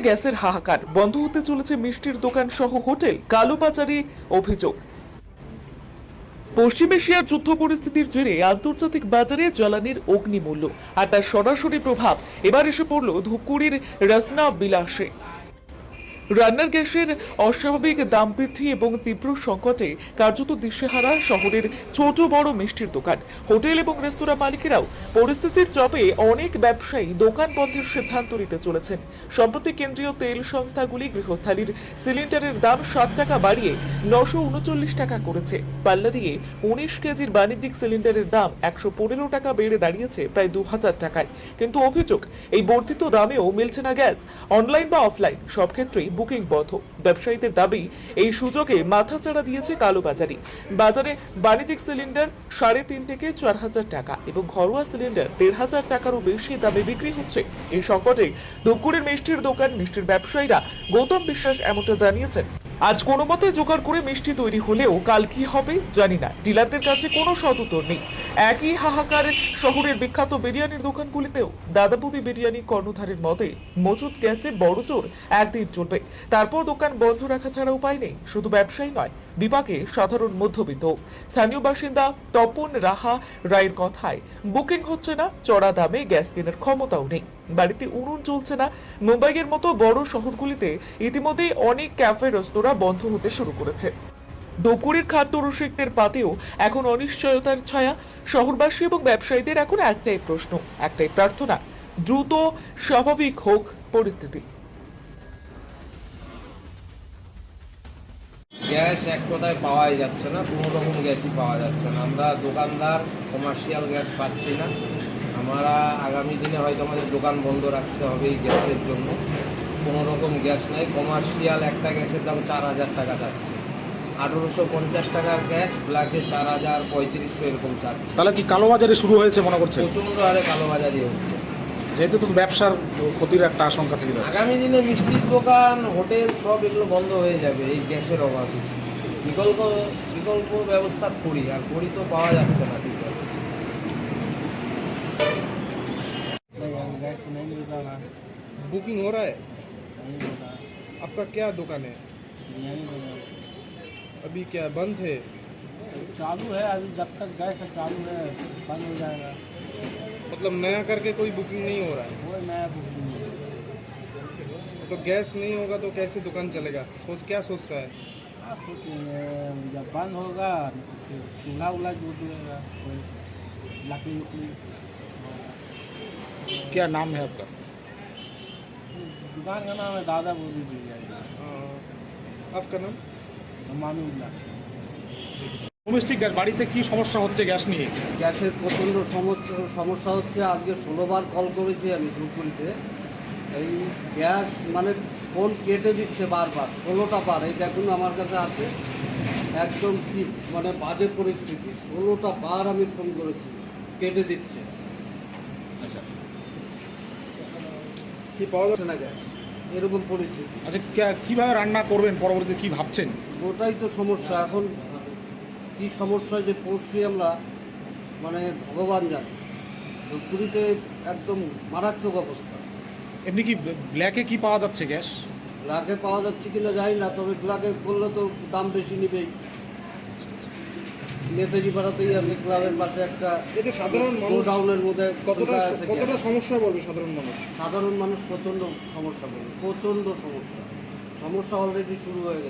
গ্যাসের হাহাকার, বন্ধ হতে চলেছে মিষ্টির দোকান সহ হোটেল, কালোবাজারি অভিযোগ। পশ্চিম এশিয়ার যুদ্ধ পরিস্থিতির জেরে আন্তর্জাতিক বাজারে জ্বালানির অগ্নিমূল্য আর তার সরাসরি প্রভাব এবার এসে পড়ল ধূপগুড়ির রসনা বিলাসে। রান্নার গ্যাসের অস্বাভাবিক দাম বৃদ্ধি এবং তীব্র সংকটে কার্যত দিশেহারা শহরের ছোট বড় মিষ্টির দোকান, হোটেল এবং রেস্তোরাঁ মালিকেরাও। পরিস্থিতির চাপে অনেক ব্যবসায়ী দোকান বন্ধের সিদ্ধান্ত নিতে চলেছেন। সম্প্রতি কেন্দ্রীয় তেল সংস্থাগুলি গৃহস্থালির সিলিন্ডারের দাম 7 টাকা বাড়িয়ে 939 টাকা করেছে। পাল্লা দিয়ে 19 কেজির বাণিজ্যিক সিলিন্ডারের দাম 115 টাকা বেড়ে দাঁড়িয়েছে প্রায় 2000 টাকায়। কিন্তু অভিযোগ, এই বর্ধিত দামেও মিলছে না গ্যাস। অনলাইন বা অফলাইন সব ক্ষেত্রেই বুকিং বন্ধ। ব্যবসায়ীদের দাবি, এই সুযোগে মাথাচাড়া দিয়েছে কালোবাজারি। বাজারে বাণিজ্যিক সিলিন্ডার 3.5 থেকে 4000 টাকা এবং ঘরোয়া সিলিন্ডার 1500 টাকারও বেশি দামে বিক্রি হচ্ছে। এই সংকটে ধূপগুড়ির মিষ্টির দোকান, মিষ্টির ব্যবসায়ীরা গৌতম বিশ্বাস এমনটা জানিয়েছেন। আজ কোনো মতে জোগাড় করে মিষ্টি তৈরি হলেও কাল কি হবে জানি না। ডিলারদের কাছে কোনো সদুত্তর নেই। একই হাহাকার শহরের বিখ্যাত বিরিয়ানির দোকানগুলিতেও। দাদাবুদি বিরিয়ানি কর্ণধারের মতে, মজুদ গ্যাসে বড় জোর একদিন চলবে, তারপর দোকান বন্ধ রাখা ছাড়া উপায় নেই। শুধু ব্যবসায়ী নয়, বিপাকে সাধারণ মধ্যবিত্ত। স্থানীয় বাসিন্দা তপন রাহা রায়ের কথায়, বুকিং হচ্ছে না, চড়া দামে গ্যাস কেনার ক্ষমতাও নেই, বাড়িতে উনুন চলছে না। মুম্বাইয়ের মতো বড় শহরগুলিতে ইতিমধ্যেই অনেক ক্যাফে রেস্তোরাঁ বন্ধ হতে শুরু করেছে। ধূপগুড়ির খাদ্য রসিকদের পাতেও এখন অনিশ্চয়তার ছায়া। শহরবাসী এবং ব্যবসায়ীদের এখন একটাই প্রশ্ন, একটাই প্রার্থনা, দ্রুত স্বাভাবিক হোক পরিস্থিতি। গ্যাস এক কথায় পাওয়াই যাচ্ছে না, কোনো রকম গ্যাসই পাওয়া যাচ্ছে না। আমরা দোকানদার কমার্শিয়াল গ্যাস পাচ্ছি না। আমরা আগামী দিনে হয়তো আমাদের দোকান বন্ধ রাখতে হবে এই গ্যাসের জন্য। কোনো রকম গ্যাস নাই। কমার্শিয়াল একটা গ্যাসের দাম 4000 টাকা যাচ্ছে। 1850 টাকার গ্যাস ব্ল্যাকে 4000, 3500 এরকম চাচ্ছে। তাহলে কি কালোবাজারে শুরু হয়েছে মনে করছেন? প্রচণ্ড হারে কালোবাজারি হচ্ছে, যেহেতু তো ব্যবসার ক্ষতির একটা আশঙ্কা থেকে যাচ্ছে। আগামী দিনে মিষ্টির দোকান, হোটেল সব এগুলো বন্ধ হয়ে যাবে এই গ্যাসের অভাবে। বিকল্প ব্যবস্থা করি, আর করি তো পাওয়া যাচ্ছে না ঠিক আছে। बुकिंग हो रहा है? आपका क्या दुकान है? अभी क्या बंद है? चालू है अभी, जब तक गैस चालू है बंद हो जाएगा। मतलब नया करके कोई बुकिंग नहीं हो रहा है? वो नया बुकिंग है। तो गैस नहीं होगा तो कैसे दुकान चलेगा? क्या सोच रहा है? सोचेंगे जब बंद होगा फिर चूल्हा उल्हा जो देगा, कोई लकड़ी उकड़ी। क्या नाम है आपका? दुकान का नाम है दादा बोली बिरयानी। आपका नाम? मानुल्लाह। ডোমেস্টিক গ্যাস বাড়িতে কি সমস্যা হচ্ছে গ্যাস নিয়ে? গ্যাসের প্রচণ্ড সমস্যা হচ্ছে। আজকে 16বার কল করেছি আমি ধূপগুড়িতে। এই গ্যাস মানে ফোন কেটে দিচ্ছে বারবার, 16টা বার। এই দেখুন আমার কাছে আছে, একদম কি মানে বাজে পরিস্থিতি। 16টা বার আমি ফোন করেছি, কেটে দিচ্ছে। আচ্ছা, কি পাওয়া যাচ্ছে না গ্যাস? এরকম পরিস্থিতি। আচ্ছা, কিভাবে রান্না করবেন পরবর্তীতে কি ভাবছেন? ওটাই তো সমস্যা। এখন কি সমস্যা যে পড়ছি আমরা, মানে ভগবান জানে। ধূপগুড়িতে একদম মারাত্মক অবস্থা। এমনি কি ব্ল্যাকে কি পাওয়া যাচ্ছে গ্যাস? ব্ল্যাকে পাওয়া যাচ্ছে কিনা জানি না, তবে ব্ল্যাকে করলে তো দাম বেশি নেবেই। নেতাজি পাড়াতেই আছে ক্লাবের পাশে একটা, এতে সাধারণ মানুষ গোডাউনের মধ্যে কতটা সমস্যা বলবে সাধারণ মানুষ? সাধারণ মানুষ প্রচণ্ড সমস্যা বলবে, প্রচণ্ড সমস্যা অলরেডি শুরু হয়ে গেছে।